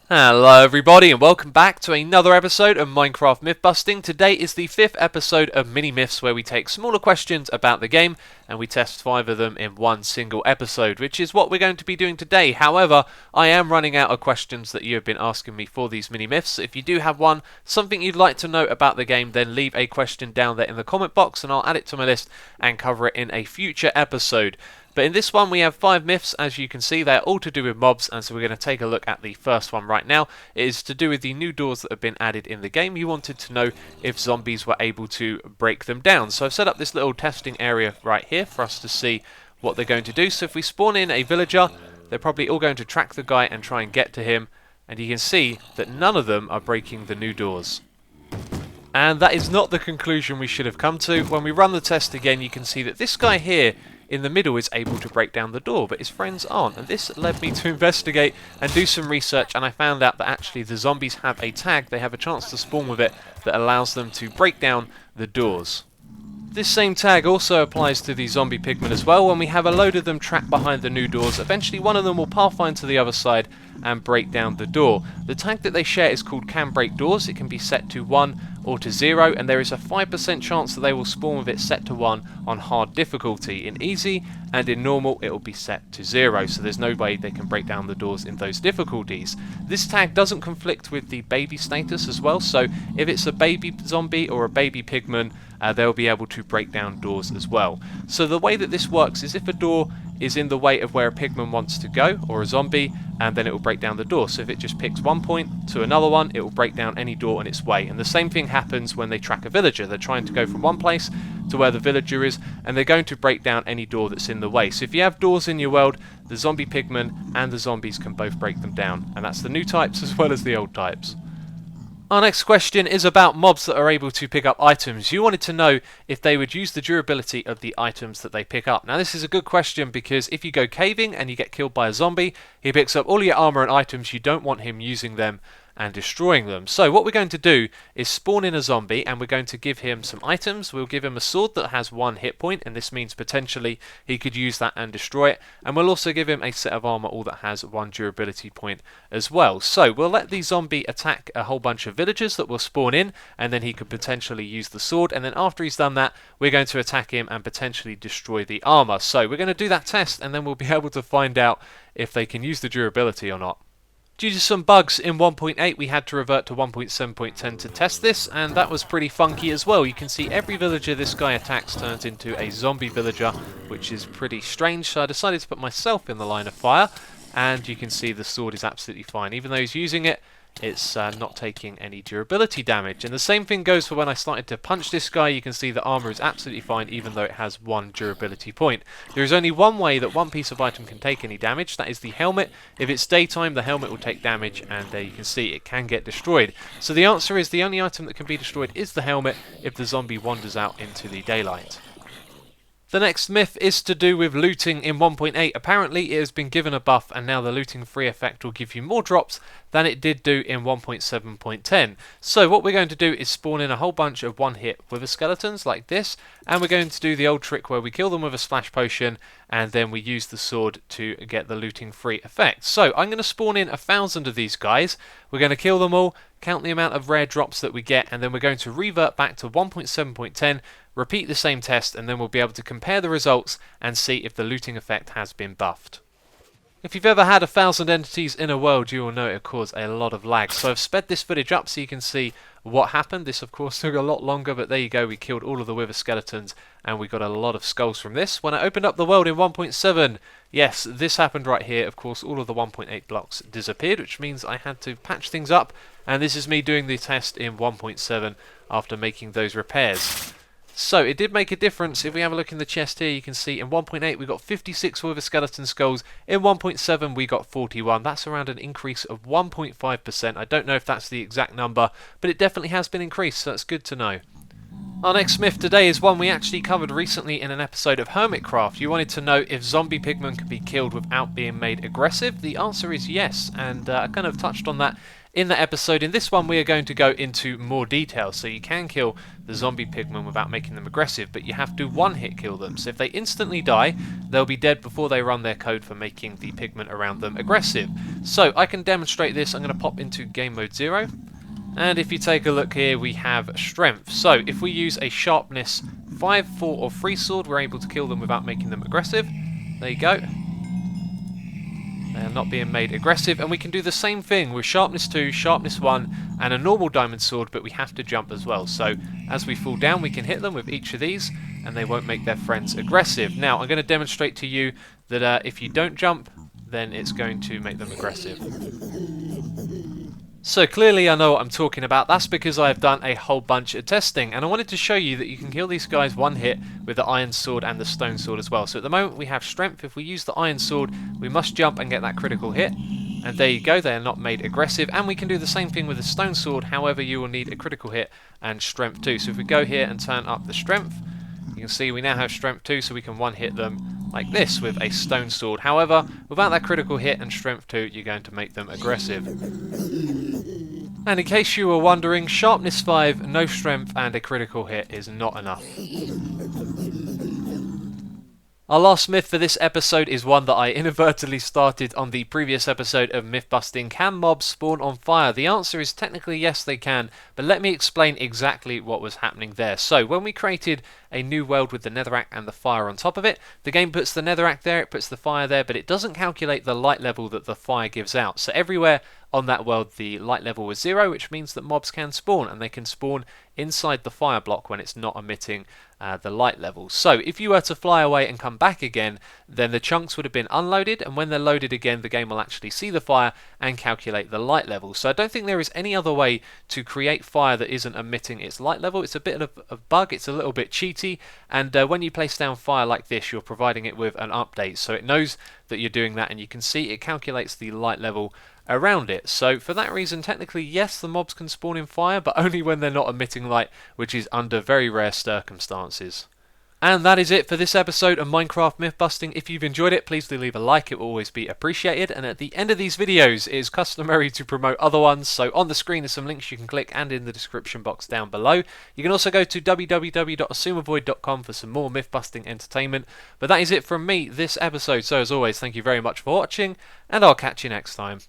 Hello everybody and welcome back to another episode of Minecraft Myth Busting. Today is the 5th episode of Mini Myths, where we take smaller questions about the game and we test 5 of them in one single episode, which is what we're going to be doing today. However, I am running out of questions that you have been asking me for these Mini Myths. If you do have one, something you'd like to know about the game, then leave a question down there in the comment box and I'll add it to my list and cover it in a future episode. But in this one we have 5 myths. As you can see, they're all to do with mobs, and so we're going to take a look at the first one right now. It is to do with the new doors that have been added in the game. You wanted to know if zombies were able to break them down. So I've set up this little testing area right here for us to see what they're going to do. So if we spawn in a villager, they're probably all going to track the guy and try and get to him. And you can see that none of them are breaking the new doors. And that is not the conclusion we should have come to. When we run the test again, you can see that this guy here in the middle is able to break down the door, but his friends aren't. And this led me to investigate and do some research, and I found out that actually the zombies have a tag. They have a chance to spawn with it that allows them to break down the doors. This same tag also applies to the zombie pigmen as well. When we have a load of them trapped behind the new doors, eventually one of them will pathfind to the other side and break down the door. The tag that they share is called can break doors. It can be set to 1 or to 0, and there is a 5% chance that they will spawn with it set to 1 on hard difficulty. In easy and in normal it will be set to 0, so there's no way they can break down the doors in those difficulties. This tag doesn't conflict with the baby status as well, so if it's a baby zombie or a baby pigman, they'll be able to break down doors as well. So the way that this works is if a door is in the way of where a pigman wants to go, or a zombie, and then it will break down the door. So if it just picks one point to another one, it will break down any door in its way. And the same thing happens when they track a villager. They're trying to go from one place to where the villager is, and they're going to break down any door that's in the way. So if you have doors in your world, the zombie pigmen and the zombies can both break them down. And that's the new types as well as the old types. Our next question is about mobs that are able to pick up items. You wanted to know if they would use the durability of the items that they pick up. Now this is a good question, because if you go caving and you get killed by a zombie, he picks up all your armor and items. You don't want him using them and destroying them. So what we're going to do is spawn in a zombie, and we're going to give him some items. We'll give him a sword that has 1 hit point, and this means potentially he could use that and destroy it. And we'll also give him a set of armor all that has 1 durability point as well. So we'll let the zombie attack a whole bunch of villagers that will spawn in, and then he could potentially use the sword. And then after he's done that, we're going to attack him and potentially destroy the armor. So we're going to do that test, and then we'll be able to find out if they can use the durability or not. Due to some bugs in 1.8, we had to revert to 1.7.10 to test this, and that was pretty funky as well. You can see every villager this guy attacks turns into a zombie villager, which is pretty strange, so I decided to put myself in the line of fire, and you can see the sword is absolutely fine. Even though he's using it, it's not taking any durability damage. And the same thing goes for when I started to punch this guy. You can see the armor is absolutely fine, even though it has 1 durability point. There is only one way that one piece of item can take any damage. That is the helmet. If it's daytime, the helmet will take damage, and you can see it can get destroyed. So the answer is the only item that can be destroyed is the helmet if the zombie wanders out into the daylight. The next myth is to do with looting in 1.8. Apparently it has been given a buff, and now the looting free effect will give you more drops than it did do in 1.7.10. So what we're going to do is spawn in a whole bunch of 1-hit wither skeletons like this, and we're going to do the old trick where we kill them with a splash potion and then we use the sword to get the looting free effect. So I'm going to spawn in 1,000 of these guys. We're going to kill them all, count the amount of rare drops that we get, and then we're going to revert back to 1.7.10, repeat the same test, and then we'll be able to compare the results and see if the looting effect has been buffed. If you've ever had 1,000 entities in a world, you will know it caused a lot of lag. So I've sped this footage up so you can see what happened. This of course took a lot longer, but there you go, we killed all of the wither skeletons and we got a lot of skulls from this. When I opened up the world in 1.7, yes, this happened right here. Of course all of the 1.8 blocks disappeared, which means I had to patch things up, and this is me doing the test in 1.7 after making those repairs. So it did make a difference. If we have a look in the chest here, you can see in 1.8 we got 56 wither skeleton skulls. In 1.7 we got 41. That's around an increase of 1.5%. I don't know if that's the exact number, but it definitely has been increased, so that's good to know. Our next myth today is one we actually covered recently in an episode of Hermitcraft. You wanted to know if zombie pigmen can be killed without being made aggressive. The answer is yes, and I kind of touched on that in the episode. In this one we are going to go into more detail. So you can kill the zombie pigmen without making them aggressive, but you have to one-hit kill them. So if they instantly die, they'll be dead before they run their code for making the pigment around them aggressive. So I can demonstrate this. I'm going to pop into game mode 0. And if you take a look here, we have strength. So if we use a sharpness 5, 4 or 3 sword, we're able to kill them without making them aggressive. There you go. They are not being made aggressive. And we can do the same thing with sharpness 2, sharpness 1 and a normal diamond sword, but we have to jump as well. So as we fall down, we can hit them with each of these and they won't make their friends aggressive. Now I'm going to demonstrate to you that if you don't jump, then it's going to make them aggressive. So clearly I know what I'm talking about. That's because I've done a whole bunch of testing, and I wanted to show you that you can kill these guys one hit with the iron sword and the stone sword as well. So at the moment we have strength. If we use the iron sword, we must jump and get that critical hit. And there you go, they are not made aggressive. And we can do the same thing with the stone sword. However, you will need a critical hit and strength too. So if we go here and turn up the strength, you can see we now have strength 2, so we can one-hit them like this with a stone sword. However, without that critical hit and strength 2, you're going to make them aggressive. And in case you were wondering, sharpness 5, no strength and a critical hit is not enough. Our last myth for this episode is one that I inadvertently started on the previous episode of Myth Busting. Can mobs spawn on fire? The answer is technically yes, they can, but let me explain exactly what was happening there. So when we created a new world with the netherrack and the fire on top of it, the game puts the netherrack there, it puts the fire there, but it doesn't calculate the light level that the fire gives out. So everywhere on that world the light level was 0, which means that mobs can spawn, and they can spawn inside the fire block when it's not emitting the light level. So if you were to fly away and come back again, then the chunks would have been unloaded, and when they're loaded again, the game will actually see the fire and calculate the light level. So I don't think there is any other way to create fire that isn't emitting its light level. It's a bit of a bug, it's a little bit cheaty, and when you place down fire like this, you're providing it with an update, so it knows that you're doing that, and you can see it calculates the light level around it. So for that reason, technically yes, the mobs can spawn in fire, but only when they're not emitting light, which is under very rare circumstances. And that is it for this episode of Minecraft Myth Busting. If you've enjoyed it, please do leave a like, it will always be appreciated. And at the end of these videos, it is customary to promote other ones, so on the screen are some links you can click and in the description box down below. You can also go to www.xisumavoid.com for some more myth busting entertainment. But that is it from me this episode, so as always, thank you very much for watching, and I'll catch you next time.